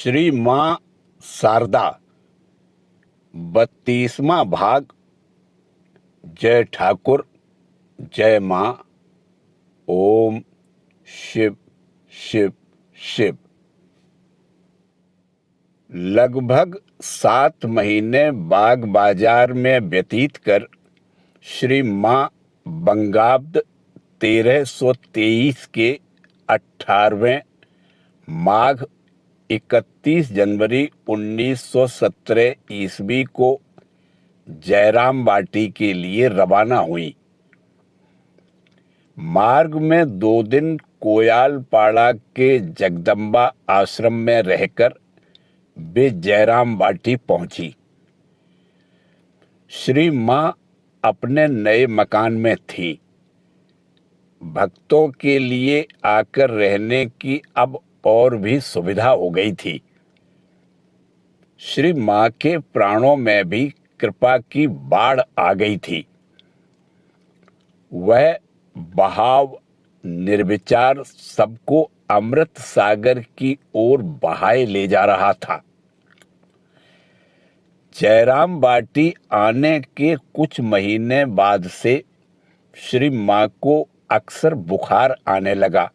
श्री माँ शारदा 32वां भाग। जय ठाकुर, जय माँ। ओम शिव शिव शिव। लगभग 7 महीने बाग बाजार में व्यतीत कर श्री माँ बंगाब्द 1323 के 18वें माघ 31 जनवरी 1917 ईस्वी को जयराम बाटी के लिए रवाना हुई। मार्ग में 2 दिन कोयालपाड़ा के जगदम्बा आश्रम में रहकर वे जयराम बाटी पहुंची। श्री माँ अपने नए मकान में थी। भक्तों के लिए आकर रहने की अब और भी सुविधा हो गई थी। श्री माँ के प्राणों में भी कृपा की बाढ़ आ गई थी। वह बहाव निर्विचार सबको अमृत सागर की ओर बहाए ले जा रहा था। जयराम बाटी आने के कुछ महीने बाद से श्री माँ को अक्सर बुखार आने लगा।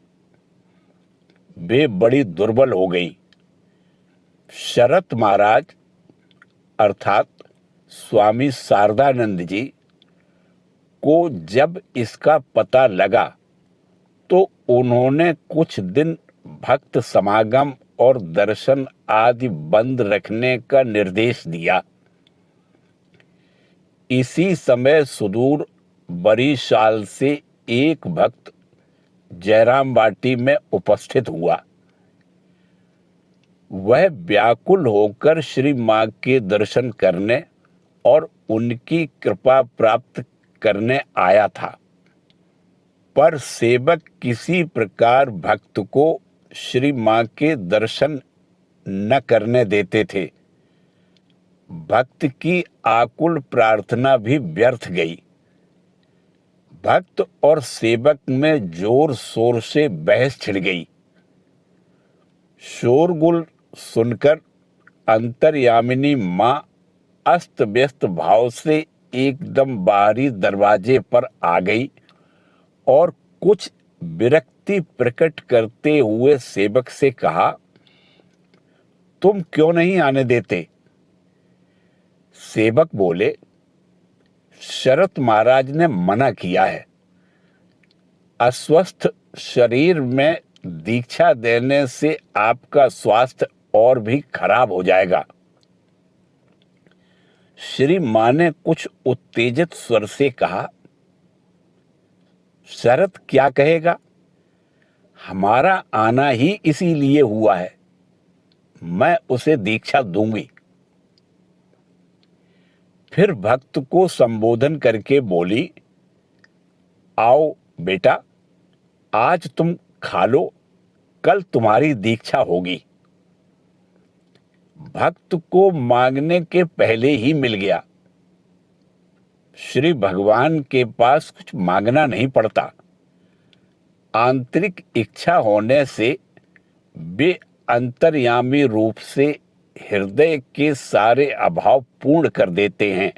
वे बड़ी दुर्बल हो गई। शरत महाराज अर्थात स्वामी शारदानंद जी को जब इसका पता लगा तो उन्होंने कुछ दिन भक्त समागम और दर्शन आदि बंद रखने का निर्देश दिया। इसी समय सुदूर बरिशाल से एक भक्त जयराम बाटी में उपस्थित हुआ। वह व्याकुल होकर श्री माँ के दर्शन करने और उनकी कृपा प्राप्त करने आया था, पर सेवक किसी प्रकार भक्त को श्री माँ के दर्शन न करने देते थे। भक्त की आकुल प्रार्थना भी व्यर्थ गई। भक्त और सेवक में जोर शोर से बहस छिड़ गई। शोरगुल सुनकर अंतर्यामिनी माँ अस्त व्यस्त भाव से एकदम बाहरी दरवाजे पर आ गई और कुछ विरक्ति प्रकट करते हुए सेवक से कहा, तुम क्यों नहीं आने देते? सेवक बोले, शरत महाराज ने मना किया है। अस्वस्थ शरीर में दीक्षा देने से आपका स्वास्थ्य और भी खराब हो जाएगा। श्री माँ ने कुछ उत्तेजित स्वर से कहा, शरत क्या कहेगा? हमारा आना ही इसीलिए हुआ है। मैं उसे दीक्षा दूंगी। फिर भक्त को संबोधन करके बोली, आओ बेटा, आज तुम खा लो, कल तुम्हारी दीक्षा होगी। भक्त को मांगने के पहले ही मिल गया। श्री भगवान के पास कुछ मांगना नहीं पड़ता। आंतरिक इच्छा होने से वे अंतर्यामी रूप से हृदय के सारे अभाव पूर्ण कर देते हैं।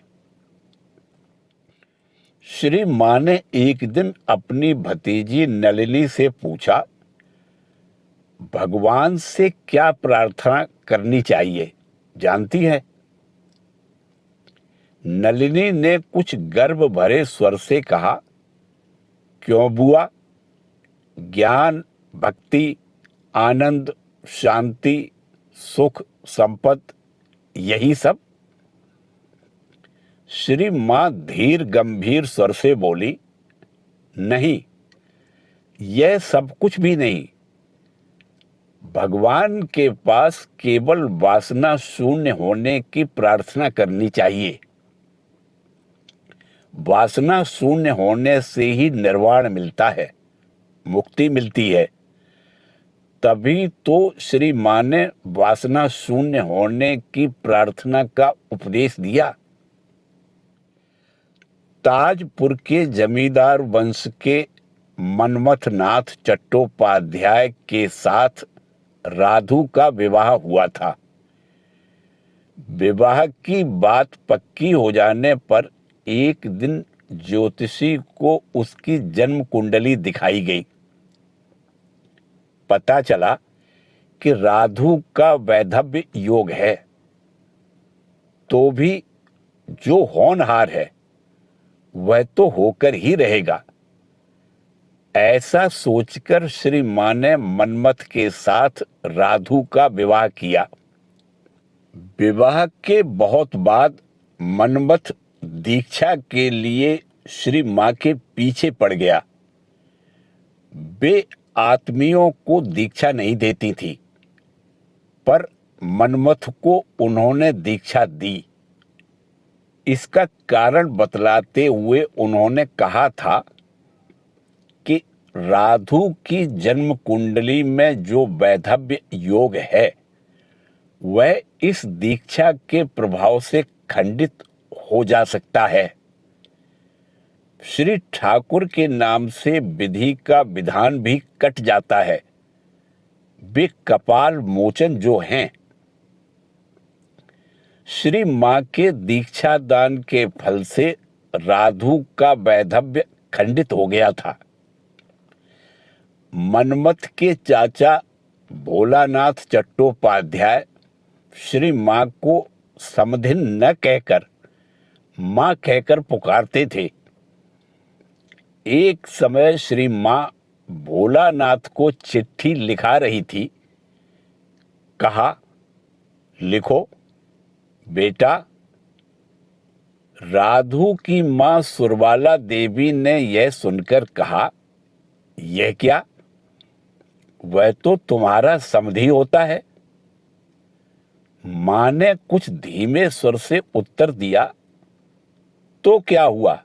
श्री माँ ने एक दिन अपनी भतीजी नलिनी से पूछा, भगवान से क्या प्रार्थना करनी चाहिए, जानती है? नलिनी ने कुछ गर्व भरे स्वर से कहा, क्यों बुआ? ज्ञान, भक्ति, आनंद, शांति, सुख, संपत्ति, यही सब? श्री माँ धीर गंभीर स्वर से बोली, नहीं, यह सब कुछ भी नहीं। भगवान के पास केवल वासना शून्य होने की प्रार्थना करनी चाहिए। वासना शून्य होने से ही निर्वाण मिलता है, मुक्ति मिलती है। तभी तो श्री माँ ने वासना शून्य होने की प्रार्थना का उपदेश दिया। ताजपुर के जमींदार वंश के मनमथनाथ चट्टोपाध्याय के साथ राधु का विवाह हुआ था। विवाह की बात पक्की हो जाने पर एक दिन ज्योतिषी को उसकी जन्म कुंडली दिखाई गई। पता चला कि राधु का वैधव्य योग है, तो भी जो होनहार है वह तो होकर ही रहेगा। ऐसा सोचकर श्री मां ने मनमथ के साथ राधु का विवाह किया। विवाह के बहुत बाद मनमथ दीक्षा के लिए श्री मां के पीछे पड़ गया। वे आत्मियों को दीक्षा नहीं देती थी, पर मनमथ को उन्होंने दीक्षा दी। इसका कारण बतलाते हुए उन्होंने कहा था कि राधु की जन्म कुंडली में जो वैधव्य योग है वह इस दीक्षा के प्रभाव से खंडित हो जा सकता है। श्री ठाकुर के नाम से विधि का विधान भी कट जाता है। वे कपाल मोचन जो हैं, श्री मां के दीक्षा दान के फल से राधु का वैधव्य खंडित हो गया था। मनमथ के चाचा भोलानाथ चट्टोपाध्याय श्री मां को समधिन न कहकर मां कहकर पुकारते थे। एक समय श्री मां भोलानाथ को चिट्ठी लिखा रही थी। कहा, लिखो बेटा। राधु की मां सुरबाला देवी ने यह सुनकर कहा, यह क्या? वह तो तुम्हारा समधी होता है। मां ने कुछ धीमे स्वर से उत्तर दिया, तो क्या हुआ?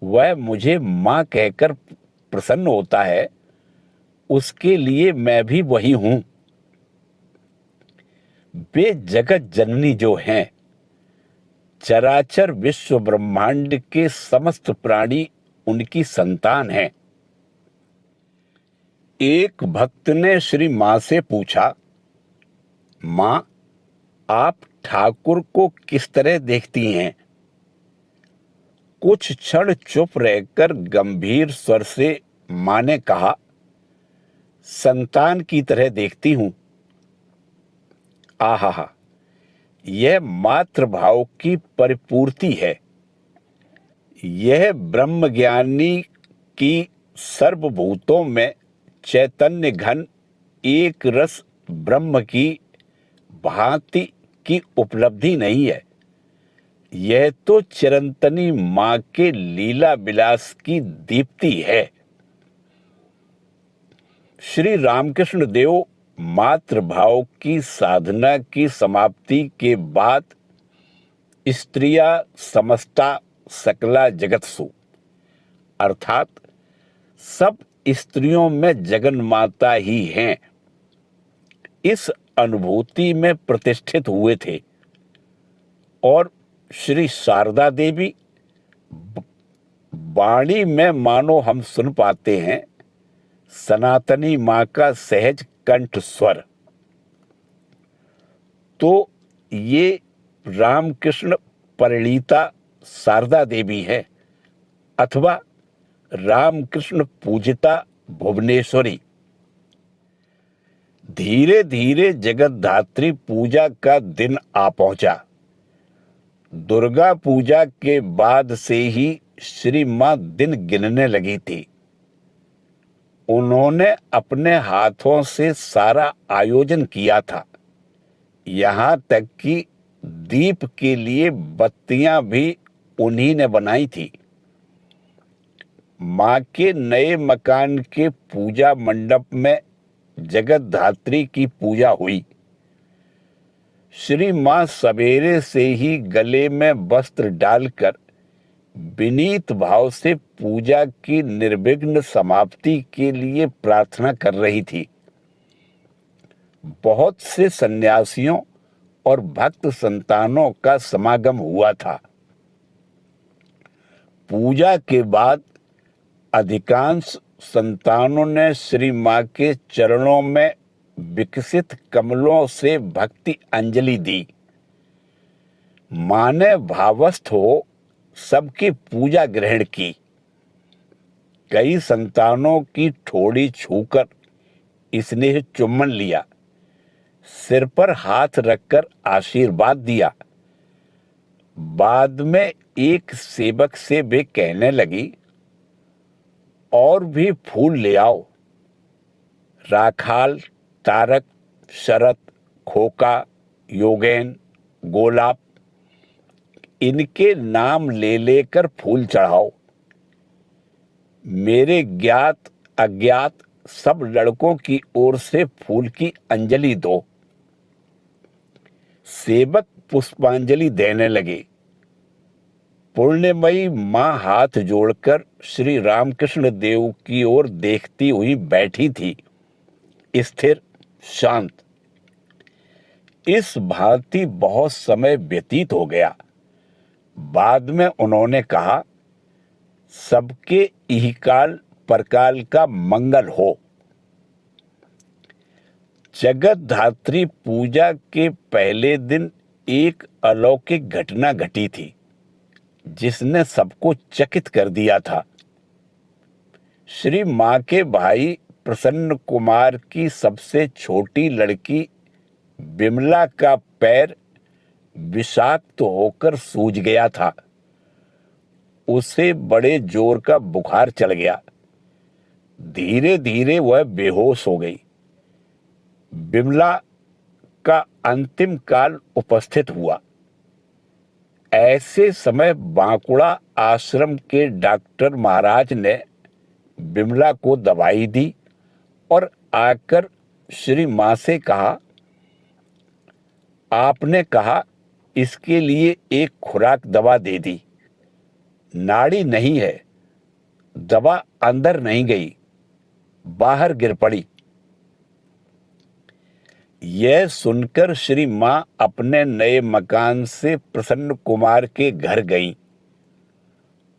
वह मुझे मां कहकर प्रसन्न होता है, उसके लिए मैं भी वही हूं। वे जगत जननी जो हैं, चराचर विश्व ब्रह्मांड के समस्त प्राणी उनकी संतान हैं। एक भक्त ने श्री मां से पूछा, मां, आप ठाकुर को किस तरह देखती हैं? कुछ क्षण चुप रहकर गंभीर स्वर से मां ने कहा, संतान की तरह देखती हूं। आहा, यह मातृभाव की परिपूर्ति है। यह ब्रह्मज्ञानी की सर्वभूतों में चैतन्य घन एक रस ब्रह्म की भांति की उपलब्धि नहीं है। यह तो चिरंतनी मां के लीला विलास की दीप्ति है। श्री रामकृष्ण देव मातृभाव की साधना की समाप्ति के बाद स्त्रिया समस्ता सकला जगत्सु अर्थात सब स्त्रियों में जगन माता ही हैं, इस अनुभूति में प्रतिष्ठित हुए थे। और श्री शारदा देवी वाणी में मानो हम सुन पाते हैं सनातनी मां का सहज कंठ स्वर। तो ये रामकृष्ण परिणीता शारदा देवी है अथवा रामकृष्ण पूजिता भुवनेश्वरी। धीरे धीरे जगतधात्री पूजा का दिन आ पहुंचा। दुर्गा पूजा के बाद से ही श्री मां दिन गिनने लगी थी। उन्होंने अपने हाथों से सारा आयोजन किया था। यहां तक कि दीप के लिए बत्तियां भी उन्हीं ने बनाई थी। मां के नए मकान के पूजा मंडप में जगतधात्री की पूजा हुई। श्री मां सवेरे से ही गले में वस्त्र डालकर विनीत भाव से पूजा की निर्विघ्न समाप्ति के लिए प्रार्थना कर रही थी। बहुत से सन्यासियों और भक्त संतानों का समागम हुआ था। पूजा के बाद अधिकांश संतानों ने श्री मां के चरणों में विकसित कमलों से भक्ति अंजलि दी। माँ ने भावस्थ हो सबकी पूजा ग्रहण की। कई संतानों की ठोड़ी छूकर स्नेह चुम्बन लिया, सिर पर हाथ रखकर आशीर्वाद दिया। बाद में एक सेवक से वे कहने लगी, और भी फूल ले आओ। राखाल, तारक, शरत, खोका, योगेन, गोलाप, इनके नाम ले लेकर फूल चढ़ाओ। मेरे ज्ञात अज्ञात सब लड़कों की ओर से फूल की अंजलि दो। सेवक पुष्पांजलि देने लगे। पुण्यमयी मां हाथ जोड़कर श्री रामकृष्ण देव की ओर देखती हुई बैठी थी, स्थिर, शांत। इस भांति बहुत समय व्यतीत हो गया। बाद में उन्होंने कहा, सबके इहकाल परकाल का मंगल हो। जगत धात्री पूजा के पहले दिन एक अलौकिक घटना घटी थी, जिसने सबको चकित कर दिया था। श्री मां के भाई प्रसन्न कुमार की सबसे छोटी लड़की विमला का पैर विषाक्त होकर सूज गया था। उसे बड़े जोर का बुखार चढ़ गया। धीरे धीरे वह बेहोश हो गई। विमला का अंतिम काल उपस्थित हुआ। ऐसे समय बांकुड़ा आश्रम के डॉक्टर महाराज ने विमला को दवाई दी और आकर श्री मां से कहा, आपने कहा इसके लिए एक खुराक दवा दे दी। नाड़ी नहीं है, दवा अंदर नहीं गई, बाहर गिर पड़ी। यह सुनकर श्री मां अपने नए मकान से प्रसन्न कुमार के घर गईं।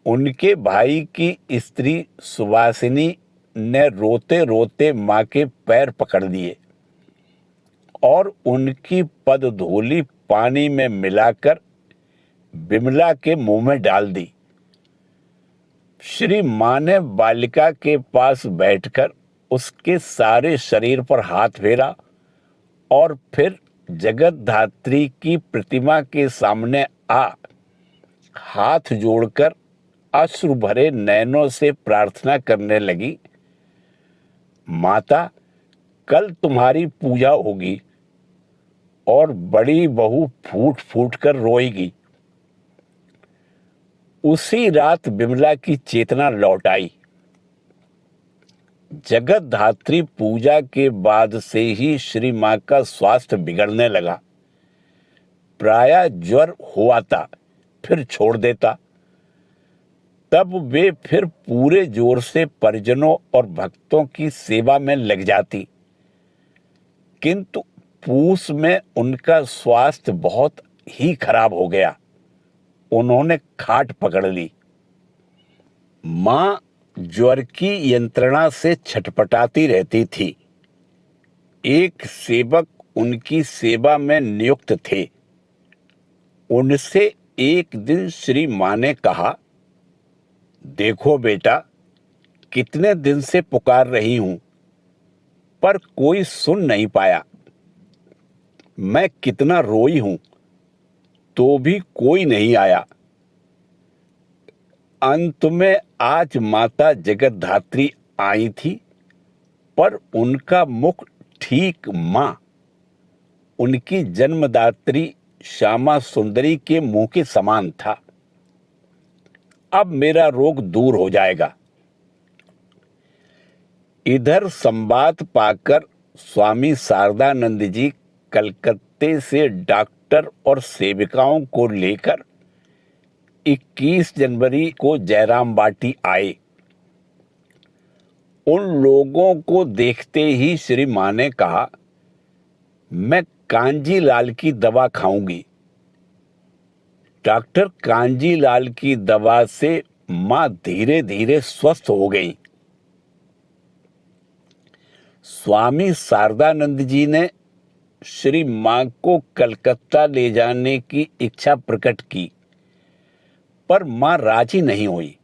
उनके भाई की स्त्री सुवासिनी ने रोते रोते मां के पैर पकड़ लिए और उनकी पदधूलि पानी में मिलाकर विमला के मुंह में डाल दी। श्री मां ने बालिका के पास बैठकर उसके सारे शरीर पर हाथ फेरा और फिर जगत धात्री की प्रतिमा के सामने हाथ जोड़कर अश्रु भरे नैनों से प्रार्थना करने लगी, माता, कल तुम्हारी पूजा होगी और बड़ी बहू फूट फूट कर रोएगी। उसी रात विमला की चेतना लौट आई। जगत धात्री पूजा के बाद से ही श्री मां का स्वास्थ्य बिगड़ने लगा। प्रायः ज्वर हुआ था, फिर छोड़ देता। तब वे फिर पूरे जोर से परिजनों और भक्तों की सेवा में लग जाती। किंतु पूस में उनका स्वास्थ्य बहुत ही खराब हो गया। उन्होंने खाट पकड़ ली। मां ज्वर की यंत्रणा से छटपटाती रहती थी। एक सेवक उनकी सेवा में नियुक्त थे। उनसे एक दिन श्री मां ने कहा, देखो बेटा, कितने दिन से पुकार रही हूं, पर कोई सुन नहीं पाया। मैं कितना रोई हूं, तो भी कोई नहीं आया। अंत में आज माता जगत धात्री आई थी, पर उनका मुख ठीक मां, उनकी जन्मदात्री श्यामा सुंदरी के मुंह के समान था। अब मेरा रोग दूर हो जाएगा। इधर संवाद पाकर स्वामी शारदानंद जी कलकत्ते से डॉक्टर और सेविकाओं को लेकर 21 जनवरी को जयराम बाटी आए। उन लोगों को देखते ही श्री मां ने कहा, मैं कांजी लाल की दवा खाऊंगी। डॉक्टर कांजी लाल की दवा से मां धीरे धीरे स्वस्थ हो गई। स्वामी शारदानंद जी ने श्री मां को कलकत्ता ले जाने की इच्छा प्रकट की, पर मां राजी नहीं हुई।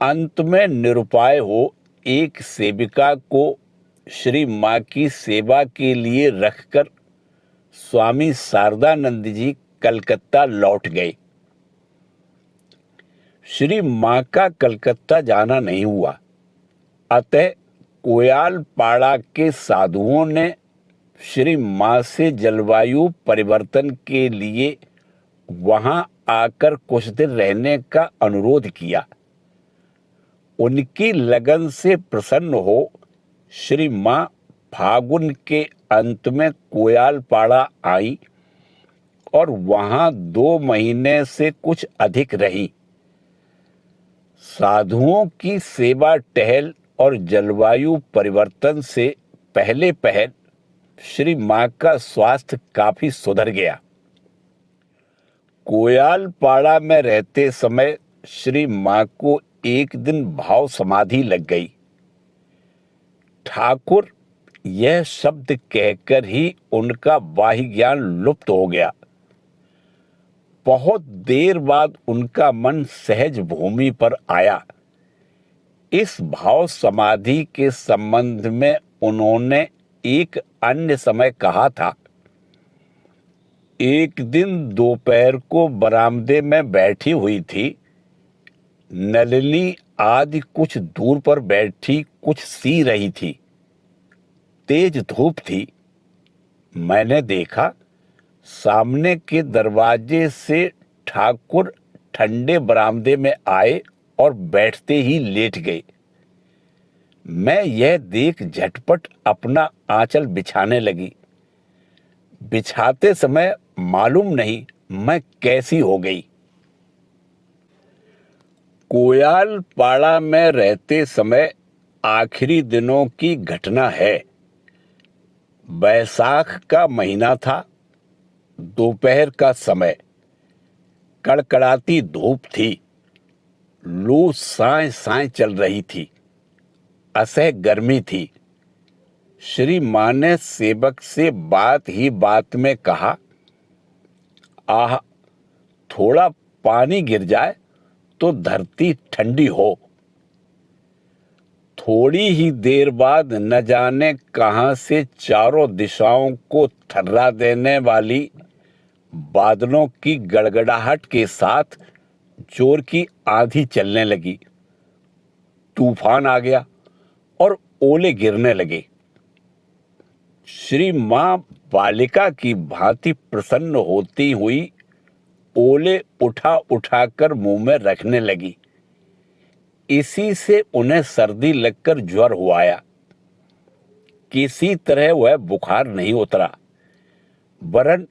अंत में निरुपाय हो एक सेविका को श्री मां की सेवा के लिए रखकर स्वामी शारदानंद जी कलकत्ता लौट गए। श्री मां का कलकत्ता जाना नहीं हुआ, अतः कोयालपाड़ा के साधुओं ने श्री मां से जलवायु परिवर्तन के लिए वहां आकर कुछ दिन रहने का अनुरोध किया। उनकी लगन से प्रसन्न हो श्री मां फागुन के अंत में कोयालपाड़ा आई और वहां 2 महीने से कुछ अधिक रही। साधुओं की सेवा टहल और जलवायु परिवर्तन से पहले पहल श्री मां का स्वास्थ्य काफी सुधर गया। कोयालपाड़ा में रहते समय श्री मां को एक दिन भाव समाधि लग गई। ठाकुर यह शब्द कहकर ही उनका बाह्य ज्ञान लुप्त हो गया। बहुत देर बाद उनका मन सहज भूमि पर आया। इस भाव समाधि के संबंध में उन्होंने एक अन्य समय कहा था। एक दिन दोपहर को बरामदे में बैठी हुई थी। नलिनी आदि कुछ दूर पर बैठी कुछ सी रही थी। तेज धूप थी। मैंने देखा सामने के दरवाजे से ठाकुर ठंडे बरामदे में आए और बैठते ही लेट गए। मैं यह देख झटपट अपना आंचल बिछाने लगी। बिछाते समय मालूम नहीं मैं कैसी हो गई। कोयालपाड़ा में रहते समय आखिरी दिनों की घटना है। बैसाख का महीना था। दोपहर का समय। कड़कड़ाती धूप थी। लू साए साए चल रही थी। असह गर्मी थी। श्री मां ने सेवक से बात ही बात में कहा, आह, थोड़ा पानी गिर जाए तो धरती ठंडी हो। थोड़ी ही देर बाद न जाने कहां से चारों दिशाओं को थर्रा देने वाली बादलों की गड़गड़ाहट के साथ जोर की आंधी चलने लगी। तूफान आ गया और ओले गिरने लगे। श्री मां बालिका की भांति प्रसन्न होती हुई ओले उठा उठाकर मुंह में रखने लगी। इसी से उन्हें सर्दी लगकर ज्वर हुआ आया। किसी तरह वह बुखार नहीं उतरा, वरन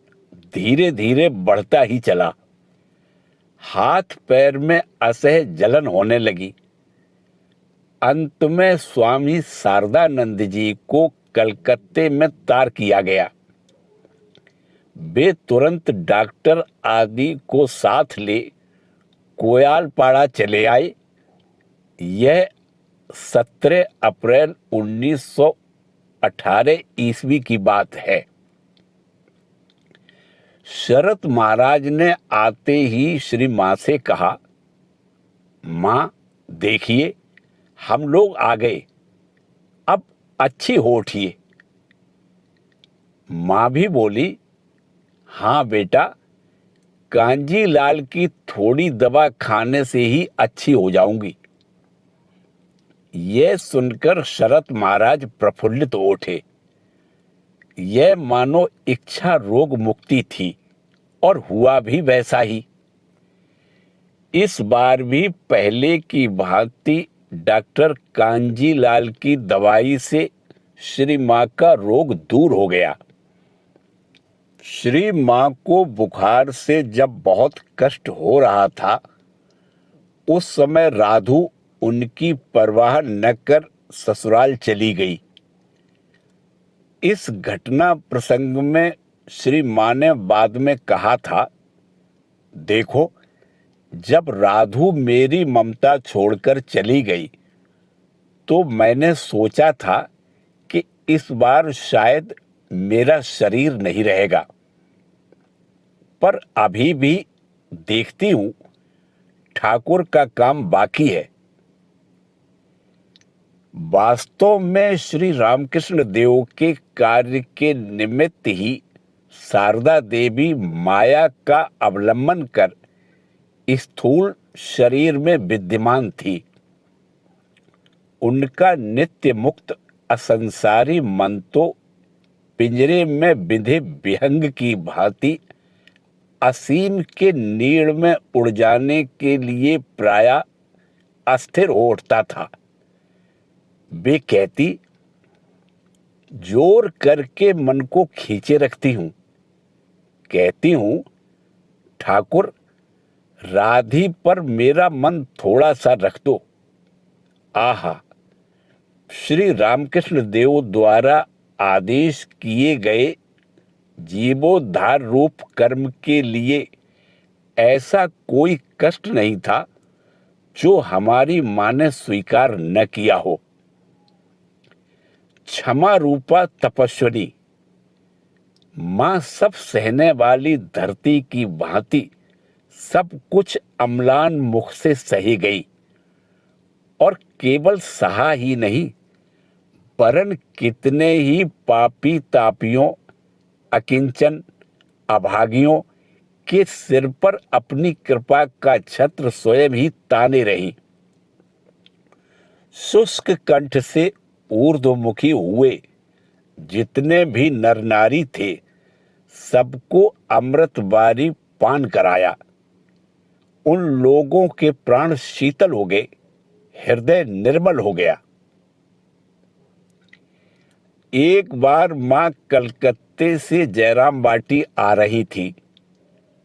धीरे धीरे बढ़ता ही चला। हाथ पैर में असह जलन होने लगी। अंत में स्वामी शारदानंद जी को कलकत्ते में तार किया गया। वे तुरंत डॉक्टर आदि को साथ ले कोयालपाड़ा चले आए। यह 17 अप्रैल 1918 ईस्वी की बात है। शरत महाराज ने आते ही श्री मां से कहा, मां देखिए हम लोग आ गए, अब अच्छी हो उठिए। मां भी बोली, हाँ बेटा, कांजी लाल की थोड़ी दवा खाने से ही अच्छी हो जाऊंगी। यह सुनकर शरत महाराज प्रफुल्लित हो उठे। यह मानो इच्छा रोग मुक्ति थी और हुआ भी वैसा ही। इस बार भी पहले की भांति डॉक्टर कांजीलाल की दवाई से श्री मां का रोग दूर हो गया। श्री मां को बुखार से जब बहुत कष्ट हो रहा था, उस समय राधु उनकी परवाह न कर ससुराल चली गई। इस घटना प्रसंग में श्री मां ने बाद में कहा था, देखो, जब राधु मेरी ममता छोड़कर चली गई तो मैंने सोचा था इस बार शायद मेरा शरीर नहीं रहेगा, पर अभी भी देखती हूं ठाकुर का काम बाकी है। वास्तव में श्री रामकृष्ण देव के कार्य के निमित्त ही शारदा देवी माया का अवलंबन कर स्थूल शरीर में विद्यमान थी। उनका नित्य मुक्त असंसारी मन तो पिंजरे में बिंधे विहंग की भांति असीम के नीड़ में उड़ जाने के लिए प्रायः अस्थिर हो उठता था। वे कहती, जोर करके मन को खींचे रखती हूं, कहती हूं ठाकुर राधी पर मेरा मन थोड़ा सा रख दो। आहा, श्री रामकृष्ण देव द्वारा आदेश किए गए जीवोद्धार रूप कर्म के लिए ऐसा कोई कष्ट नहीं था जो हमारी मां ने स्वीकार न किया हो। क्षमा रूपा तपस्विनी मां सब सहने वाली धरती की भांति सब कुछ अम्लान मुख से सही गई, और केवल सहा ही नहीं, वरन कितने ही पापी तापियों, अकिंचन, अभागियों के सिर पर अपनी कृपा का छत्र स्वयं ही ताने रही। शुष्क कंठ से ऊर्ध्वमुखी हुए जितने भी नर नारी थे, सबको अमृत बारी पान कराया। उन लोगों के प्राण शीतल हो गए, हृदय निर्मल हो गया। एक बार मां कलकत्ते से जयराम बाटी आ रही थी।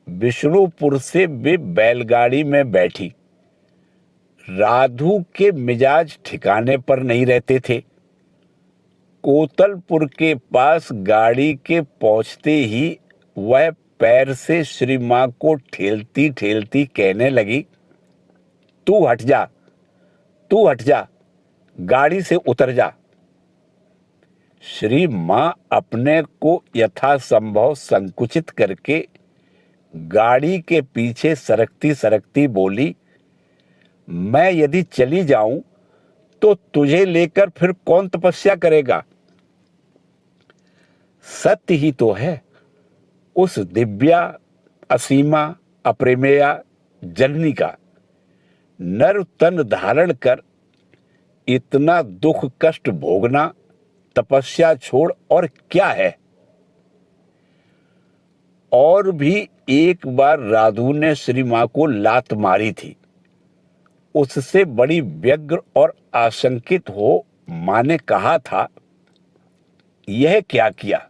विष्णुपुर से वे बैलगाड़ी में बैठी। राधु के मिजाज ठिकाने पर नहीं रहते थे। कोतलपुर के पास गाड़ी के पहुंचते ही वह पैर से श्री मां को ठेलती ठेलती कहने लगी, तू हट जा, तू हट जा, गाड़ी से उतर जा। श्री मां अपने को यथासंभव संकुचित करके गाड़ी के पीछे सरकती सरकती बोली, मैं यदि चली जाऊं तो तुझे लेकर फिर कौन तपस्या करेगा। सत्य ही तो है, उस दिव्या, असीमा, अप्रेमेया जननी का नर तन धारण कर इतना दुख कष्ट भोगना तपस्या छोड़ और क्या है। और भी एक बार राधु ने श्री मां को लात मारी थी। उससे बड़ी व्यग्र और आशंकित हो मां ने कहा था, यह क्या किया,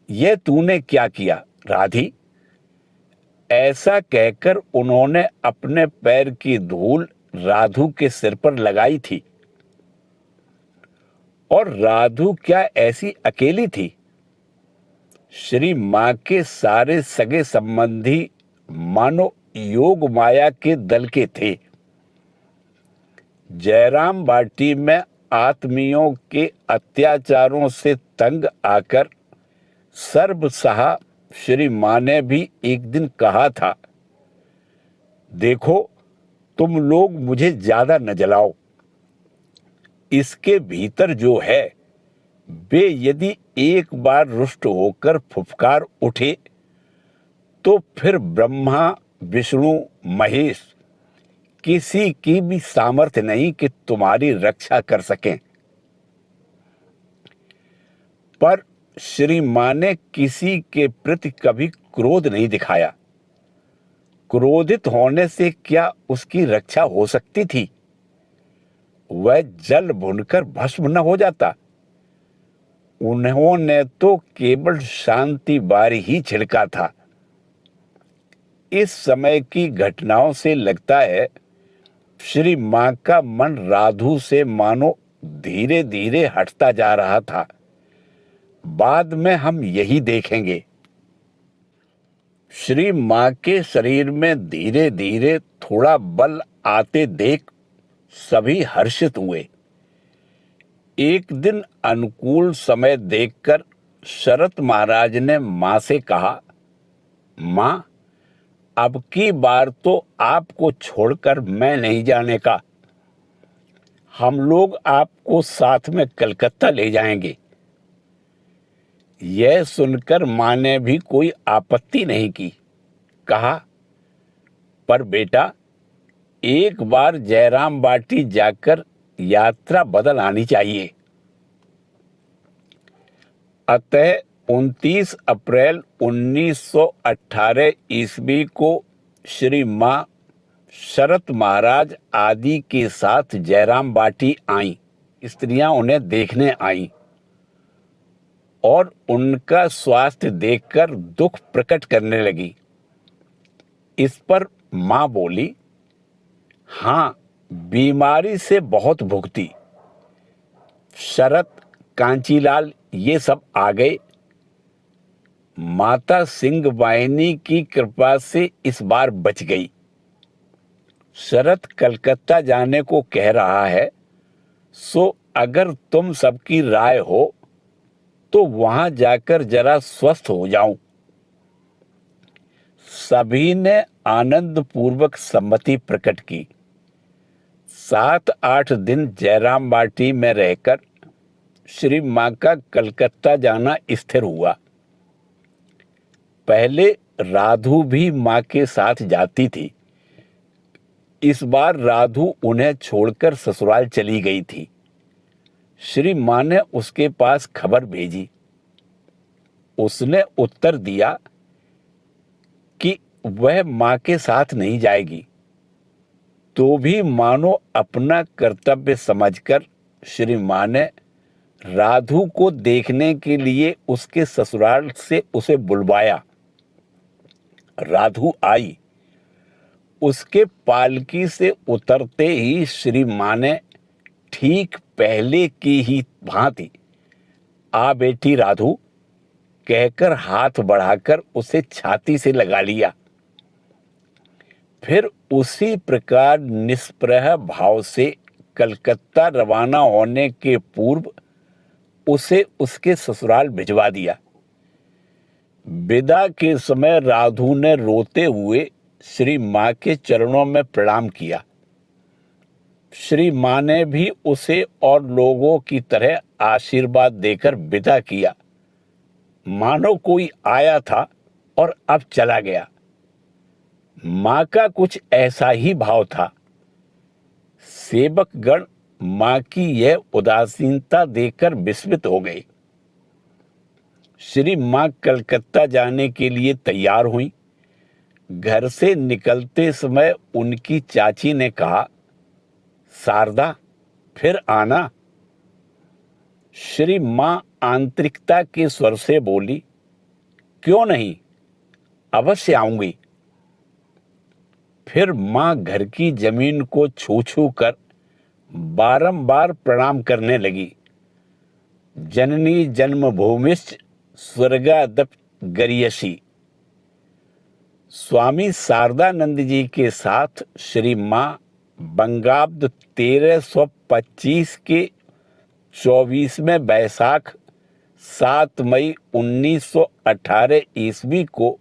यह तूने क्या किया राधी। ऐसा कहकर उन्होंने अपने पैर की धूल राधु के सिर पर लगाई थी। और राधु क्या ऐसी अकेली थी? श्री मां के सारे सगे संबंधी मानो योग माया के दल के थे। जयराम बाटी में आत्मियों के अत्याचारों से तंग आकर सर्वसहा श्री मां ने भी एक दिन कहा था, देखो तुम लोग मुझे ज्यादा न जलाओ। इसके भीतर जो है वे यदि एक बार रुष्ट होकर फुफकार उठे तो फिर ब्रह्मा, विष्णु, महेश किसी की भी सामर्थ्य नहीं कि तुम्हारी रक्षा कर सकें। पर श्री मां ने किसी के प्रति कभी क्रोध नहीं दिखाया। क्रोधित होने से क्या उसकी रक्षा हो सकती थी? वह जल भुनकर भस्म न हो जाता। उन्होंने तो केवल शांति बारी ही छिड़का था। इस समय की घटनाओं से लगता है श्री मां का मन राधु से मानो धीरे धीरे हटता जा रहा था। बाद में हम यही देखेंगे। श्री मां के शरीर में धीरे धीरे थोड़ा बल आते देख सभी हर्षित हुए। एक दिन अनुकूल समय देखकर शरत महाराज ने माँ से कहा, माँ, अब की बार तो आपको छोड़कर मैं नहीं जाने का। हम लोग आपको साथ में कलकत्ता ले जाएंगे। यह सुनकर माँ ने भी कोई आपत्ति नहीं की। कहा, पर बेटा, एक बार जयराम बाटी जाकर यात्रा बदल आनी चाहिए। अतः 29 अप्रैल 1918 ईस्वी को श्री माँ शरत महाराज आदि के साथ जयराम बाटी आईं। स्त्रियां उन्हें देखने आईं और उनका स्वास्थ्य देखकर दुख प्रकट करने लगी। इस पर माँ बोली, हाँ, बीमारी से बहुत भुगती। शरत, कांचीलाल ये सब आ गए। माता सिंह वाहिनी की कृपा से इस बार बच गई। शरत कलकत्ता जाने को कह रहा है, सो अगर तुम सबकी राय हो तो वहां जाकर जरा स्वस्थ हो जाऊं। सभी ने आनंद पूर्वक सम्मति प्रकट की। 7-8 दिन जयराम बाटी में रहकर श्री मां का कलकत्ता जाना स्थिर हुआ। पहले राधु भी मां के साथ जाती थी। इस बार राधु उन्हें छोड़कर ससुराल चली गई थी। श्री मां ने उसके पास खबर भेजी। उसने उत्तर दिया कि वह मां के साथ नहीं जाएगी। तो भी मानो अपना कर्तव्य समझकर श्री मां ने राधु को देखने के लिए उसके ससुराल से उसे बुलवाया। राधु आई। उसके पालकी से उतरते ही श्री मां ने ठीक पहले की ही भांति, आ बेटी राधु, कहकर हाथ बढ़ाकर उसे छाती से लगा लिया। फिर उसी प्रकार निष्प्रह भाव से कलकत्ता रवाना होने के पूर्व उसे उसके ससुराल भिजवा दिया। विदा के समय राधु ने रोते हुए श्री मां के चरणों में प्रणाम किया। श्री मां ने भी उसे और लोगों की तरह आशीर्वाद देकर विदा किया, मानो कोई आया था और अब चला गया। मां का कुछ ऐसा ही भाव था। सेवकगण मां की यह उदासीनता देखकर विस्मित हो गए। श्री मां कलकत्ता जाने के लिए तैयार हुई। घर से निकलते समय उनकी चाची ने कहा, शारदा, फिर आना। श्री मां आंतरिकता के स्वर से बोली, क्यों नहीं, अवश्य आऊंगी। फिर मां घर की जमीन को छू छू कर बारंबार प्रणाम करने लगी। जननी जन्मभूमिश्च स्वर्गादपि गरीयसी। स्वामी शारदानंद जी के साथ श्री मां बंगाब्द 1325 के 24वें वैशाख 7 मई 1918 ईस्वी को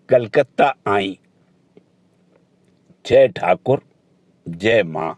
कलकत्ता आई। जय ठाकुर, जय मां।